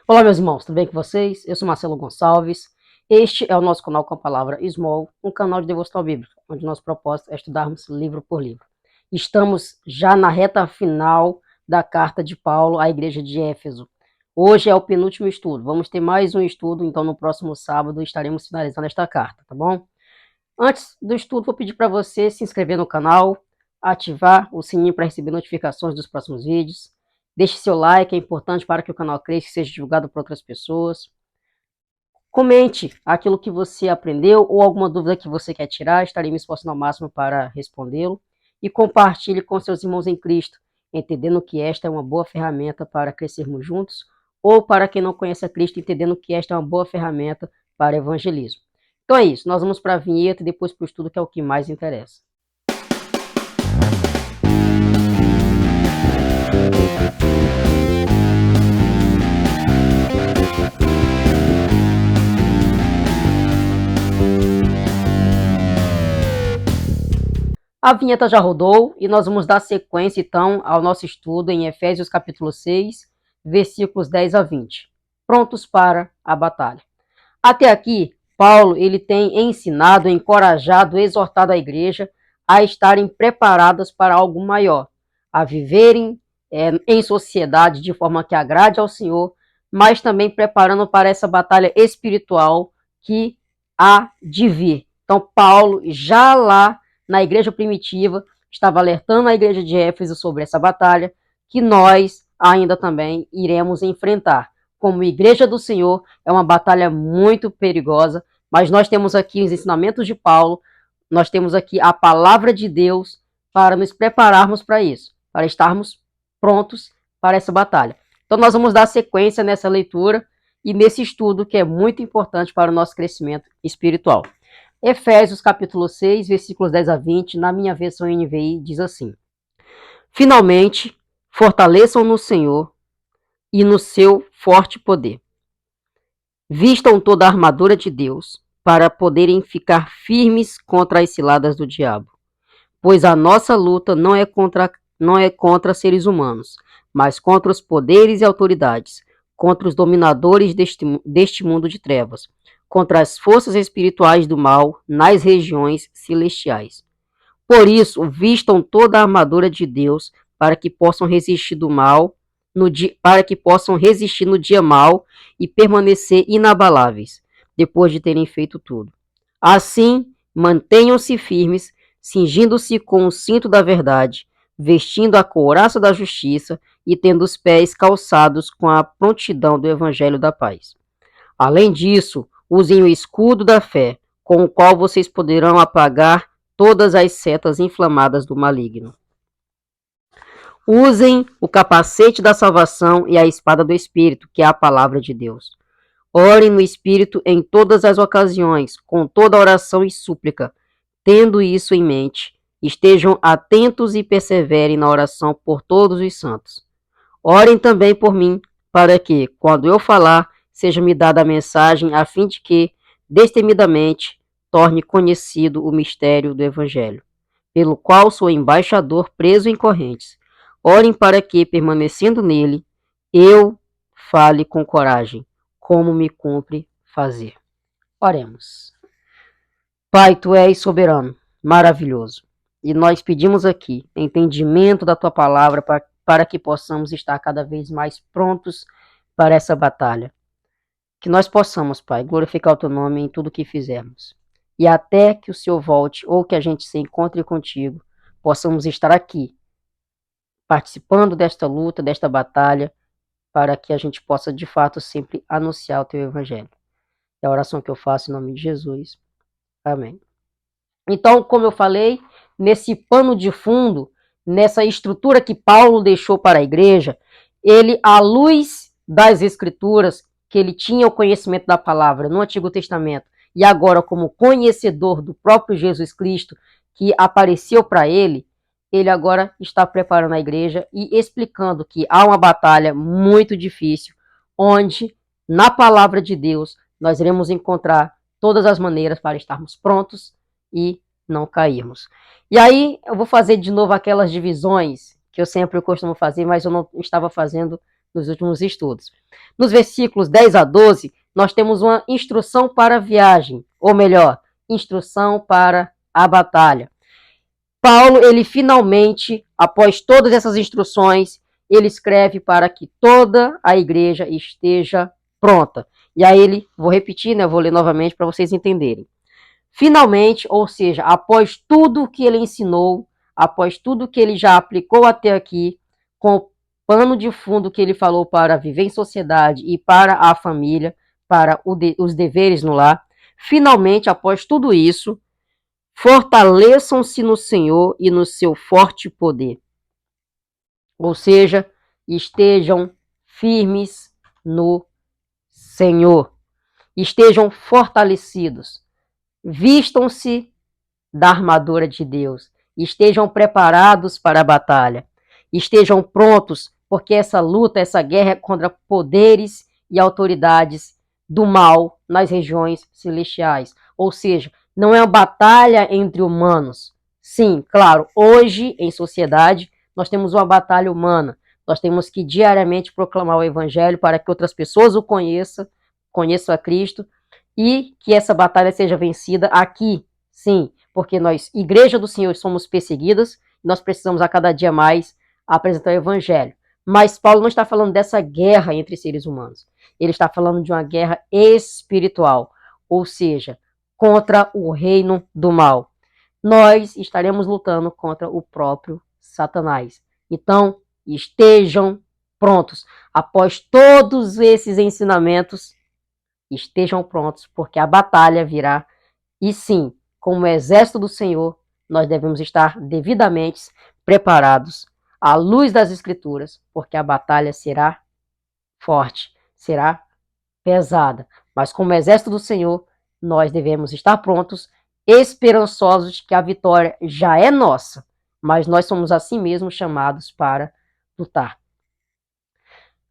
Olá, meus irmãos, tudo bem com vocês? Eu sou Marcelo Gonçalves. Este é o nosso canal com a palavra Small, um canal de devocional bíblica, onde nosso propósito é estudarmos livro por livro. Estamos já na reta final da carta de Paulo à igreja de Éfeso. Hoje é o penúltimo estudo. Vamos ter mais um estudo, então no próximo sábado estaremos finalizando esta carta, tá bom? Antes do estudo, vou pedir para você se inscrever no canal, ativar o sininho para receber notificações dos próximos vídeos. Deixe seu like, é importante para que o canal cresça e seja divulgado por outras pessoas. Comente aquilo que você aprendeu ou alguma dúvida que você quer tirar, estarei me esforçando ao máximo para respondê-lo. E compartilhe com seus irmãos em Cristo, entendendo que esta é uma boa ferramenta para crescermos juntos, ou para quem não conhece a Cristo, entendendo que esta é uma boa ferramenta para evangelismo. Então é isso, nós vamos para a vinheta e depois para o estudo, que é o que mais interessa. A vinheta já rodou e nós vamos dar sequência, então, ao nosso estudo em Efésios capítulo 6, versículos 10 a 20. Prontos para a batalha. Até aqui, Paulo ele tem ensinado, encorajado, exortado a igreja a estarem preparadas para algo maior, a viverem em sociedade de forma que agrade ao Senhor, mas também preparando para essa batalha espiritual que há de vir. Então, Paulo, já lá na igreja primitiva, estava alertando a igreja de Éfeso sobre essa batalha que nós ainda também iremos enfrentar. Como igreja do Senhor, é uma batalha muito perigosa, mas nós temos aqui os ensinamentos de Paulo, nós temos aqui a palavra de Deus para nos prepararmos para isso, para estarmos prontos para essa batalha. Então nós vamos dar sequência nessa leitura e nesse estudo que é muito importante para o nosso crescimento espiritual. Efésios capítulo 6, versículos 10 a 20, na minha versão NVI, diz assim: Finalmente, fortaleçam no Senhor e no seu forte poder. Vistam toda a armadura de Deus para poderem ficar firmes contra as ciladas do diabo. Pois a nossa luta não é contra seres humanos, mas contra os poderes e autoridades, contra os dominadores deste mundo de trevas, contra as forças espirituais do mal nas regiões celestiais. Por isso, vistam toda a armadura de Deus para que possam resistir do mal, para que possam resistir no dia mal e permanecer inabaláveis, depois de terem feito tudo. Assim, mantenham-se firmes, cingindo-se com o cinto da verdade, vestindo a couraça da justiça e tendo os pés calçados com a prontidão do evangelho da paz. Além disso, usem o escudo da fé, com o qual vocês poderão apagar todas as setas inflamadas do maligno. Usem o capacete da salvação e a espada do Espírito, que é a palavra de Deus. Orem no Espírito em todas as ocasiões, com toda oração e súplica. Tendo isso em mente, estejam atentos e perseverem na oração por todos os santos. Orem também por mim, para que, quando eu falar, seja-me dada a mensagem, a fim de que, destemidamente, torne conhecido o mistério do Evangelho, pelo qual sou embaixador preso em correntes. Orem para que, permanecendo nele, eu fale com coragem, como me cumpre fazer. Oremos. Pai, Tu és soberano, maravilhoso, e nós pedimos aqui entendimento da Tua palavra para que possamos estar cada vez mais prontos para essa batalha. Que nós possamos, Pai, glorificar o Teu nome em tudo que fizermos. E até que o Senhor volte ou que a gente se encontre contigo, possamos estar aqui, participando desta luta, desta batalha, para que a gente possa, de fato, sempre anunciar o Teu Evangelho. É a oração que eu faço em nome de Jesus. Amém. Então, como eu falei, nesse pano de fundo, nessa estrutura que Paulo deixou para a igreja, ele, à luz das Escrituras, que ele tinha o conhecimento da palavra no Antigo Testamento, e agora como conhecedor do próprio Jesus Cristo, que apareceu para ele, ele agora está preparando a igreja e explicando que há uma batalha muito difícil, onde, na palavra de Deus, nós iremos encontrar todas as maneiras para estarmos prontos e não cairmos. E aí eu vou fazer de novo aquelas divisões que eu sempre costumo fazer, mas eu não estava fazendo nos últimos estudos. Nos versículos 10 a 12, nós temos uma instrução para a viagem, ou melhor, instrução para a batalha. Paulo, ele finalmente, após todas essas instruções, ele escreve para que toda a igreja esteja pronta. E aí vou repetir, né, vou ler novamente para vocês entenderem. Finalmente, ou seja, após tudo que ele ensinou, após tudo que ele já aplicou até aqui, com o pano de fundo que ele falou para viver em sociedade e para a família, para os deveres no lar, finalmente, após tudo isso, fortaleçam-se no Senhor e no seu forte poder. Ou seja, estejam firmes no Senhor. Estejam fortalecidos. Vistam-se da armadura de Deus. Estejam preparados para a batalha. Estejam prontos, porque essa luta, essa guerra é contra poderes e autoridades do mal nas regiões celestiais. Ou seja, não é uma batalha entre humanos. Sim, claro, hoje em sociedade nós temos uma batalha humana. Nós temos que diariamente proclamar o evangelho para que outras pessoas o conheçam a Cristo e que essa batalha seja vencida aqui. Sim, porque nós, Igreja do Senhor, somos perseguidas, nós precisamos a cada dia mais apresentar o evangelho. Mas Paulo não está falando dessa guerra entre seres humanos. Ele está falando de uma guerra espiritual, ou seja, contra o reino do mal. Nós estaremos lutando contra o próprio Satanás. Então, estejam prontos. Após todos esses ensinamentos, estejam prontos, porque a batalha virá. E sim, como exército do Senhor, nós devemos estar devidamente preparados à luz das Escrituras, porque a batalha será forte, será pesada. Mas como exército do Senhor, nós devemos estar prontos, esperançosos que a vitória já é nossa, mas nós somos assim mesmo chamados para lutar.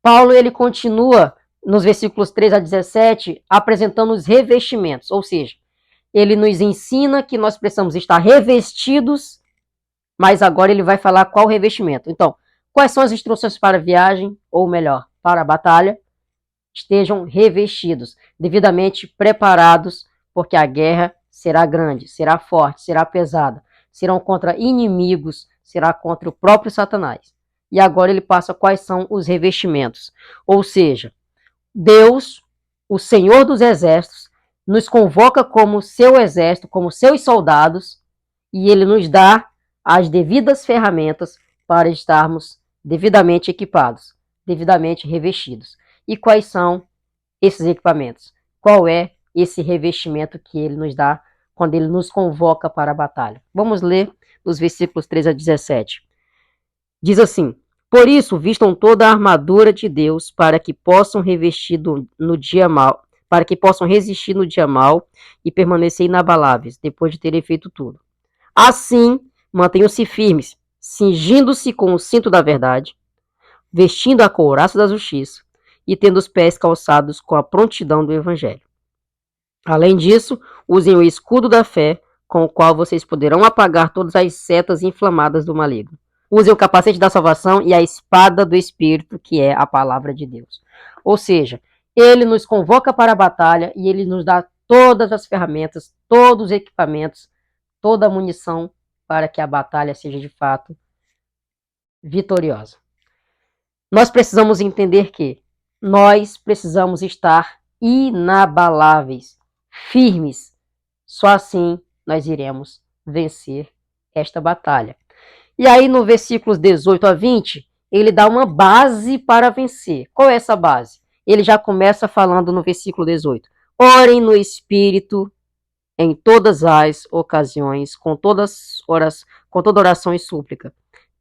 Paulo, ele continua nos versículos 3 a 17, apresentando os revestimentos, ou seja, ele nos ensina que nós precisamos estar revestidos, mas agora ele vai falar qual revestimento. Então, quais são as instruções para a viagem, ou melhor, para a batalha? Estejam revestidos, devidamente preparados, porque a guerra será grande, será forte, será pesada, serão contra inimigos, será contra o próprio Satanás. E agora ele passa quais são os revestimentos. Ou seja, Deus, o Senhor dos Exércitos, nos convoca como seu exército, como seus soldados, e ele nos dá as devidas ferramentas para estarmos devidamente equipados, devidamente revestidos. E quais são esses equipamentos? Qual é esse revestimento que ele nos dá quando ele nos convoca para a batalha? Vamos ler os versículos 3 a 17. Diz assim: por isso, vistam toda a armadura de Deus para que possam revestir no dia mal, para que possam resistir no dia mal e permanecer inabaláveis depois de terem feito tudo. Assim, mantenham-se firmes, cingindo-se com o cinto da verdade, vestindo a couraça da justiça e tendo os pés calçados com a prontidão do evangelho. Além disso, usem o escudo da fé, com o qual vocês poderão apagar todas as setas inflamadas do maligno. Usem o capacete da salvação e a espada do Espírito, que é a palavra de Deus. Ou seja, ele nos convoca para a batalha e ele nos dá todas as ferramentas, todos os equipamentos, toda a munição para que a batalha seja de fato vitoriosa. Nós precisamos entender que nós precisamos estar inabaláveis, firmes. Só assim nós iremos vencer esta batalha. E aí no versículos 18 a 20, ele dá uma base para vencer. Qual é essa base? Ele já começa falando no versículo 18. Orem no Espírito em todas as ocasiões, com toda oração e súplica.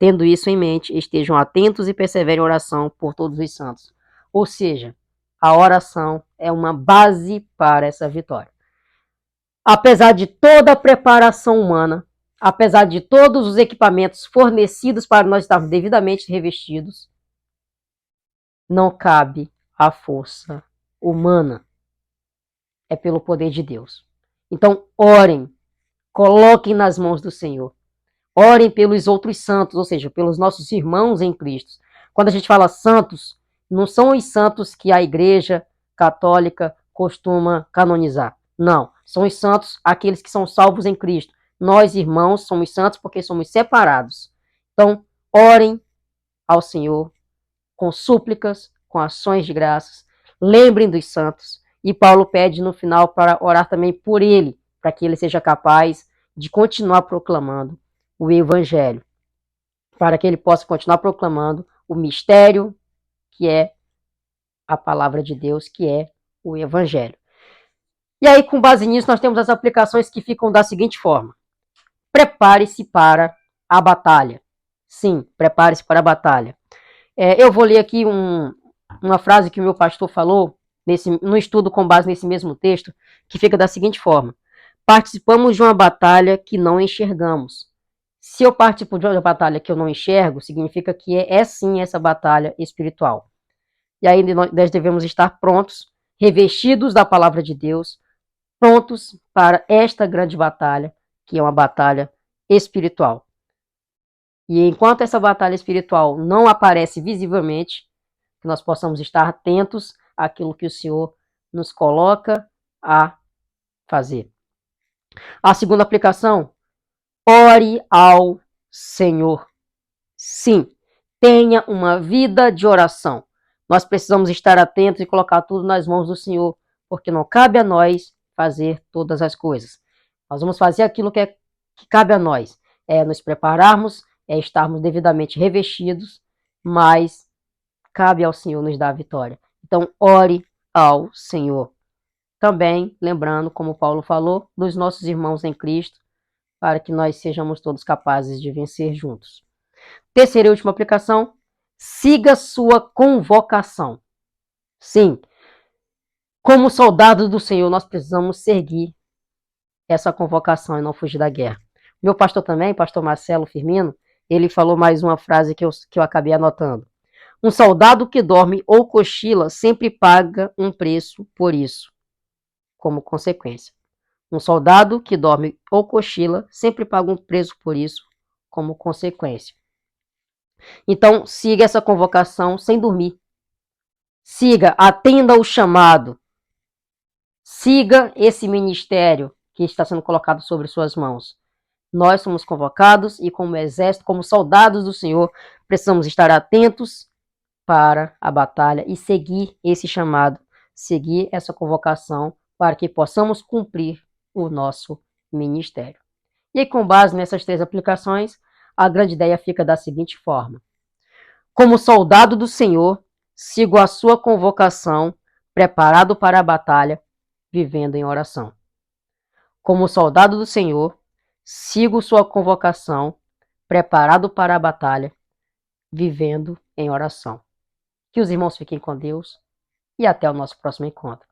Tendo isso em mente, estejam atentos e perseverem em oração por todos os santos. Ou seja, a oração é uma base para essa vitória. Apesar de toda a preparação humana, apesar de todos os equipamentos fornecidos para nós estarmos devidamente revestidos, não cabe a força humana. É pelo poder de Deus. Então, orem, coloquem nas mãos do Senhor. Orem pelos outros santos, ou seja, pelos nossos irmãos em Cristo. Quando a gente fala santos, Não são os santos que a Igreja Católica costuma canonizar. Não, são os santos aqueles que são salvos em Cristo. Nós, irmãos, somos santos porque somos separados. Então, orem ao Senhor com súplicas, com ações de graças. Lembrem dos santos. E Paulo pede no final para orar também por ele, para que ele seja capaz de continuar proclamando o Evangelho, para que ele possa continuar proclamando o mistério que é a palavra de Deus, que é o Evangelho. E aí, com base nisso, nós temos as aplicações que ficam da seguinte forma: prepare-se para a batalha. Sim, prepare-se para a batalha. Eu vou ler aqui uma frase que o meu pastor falou no estudo com base nesse mesmo texto, que fica da seguinte forma: participamos de uma batalha que não enxergamos. Se eu participo de uma batalha que eu não enxergo, significa que é sim essa batalha espiritual. E aí nós devemos estar prontos, revestidos da palavra de Deus, prontos para esta grande batalha, que é uma batalha espiritual. E enquanto essa batalha espiritual não aparece visivelmente, que nós possamos estar atentos àquilo que o Senhor nos coloca a fazer. A segunda aplicação: ore ao Senhor. Sim, tenha uma vida de oração. Nós precisamos estar atentos e colocar tudo nas mãos do Senhor, porque não cabe a nós fazer todas as coisas. Nós vamos fazer aquilo que cabe a nós, é nos prepararmos, é estarmos devidamente revestidos, mas cabe ao Senhor nos dar a vitória. Então, ore ao Senhor. Também, lembrando, como Paulo falou, dos nossos irmãos em Cristo, para que nós sejamos todos capazes de vencer juntos. Terceira e última aplicação: siga sua convocação. Sim, como soldados do Senhor, nós precisamos seguir essa convocação e não fugir da guerra. Meu pastor também, pastor Marcelo Firmino, ele falou mais uma frase que eu acabei anotando: um soldado que dorme ou cochila sempre paga um preço por isso, como consequência. Um soldado que dorme ou cochila sempre paga um preço por isso, como consequência. Então, siga essa convocação sem dormir. Siga, atenda o chamado. Siga esse ministério que está sendo colocado sobre suas mãos. Nós somos convocados e, como exército, como soldados do Senhor, precisamos estar atentos para a batalha e seguir esse chamado, seguir essa convocação para que possamos cumprir o nosso ministério. E aí, com base nessas três aplicações, a grande ideia fica da seguinte forma: como soldado do Senhor, sigo a sua convocação, preparado para a batalha, vivendo em oração. Como soldado do Senhor, sigo sua convocação, preparado para a batalha, vivendo em oração. Que os irmãos fiquem com Deus e até o nosso próximo encontro.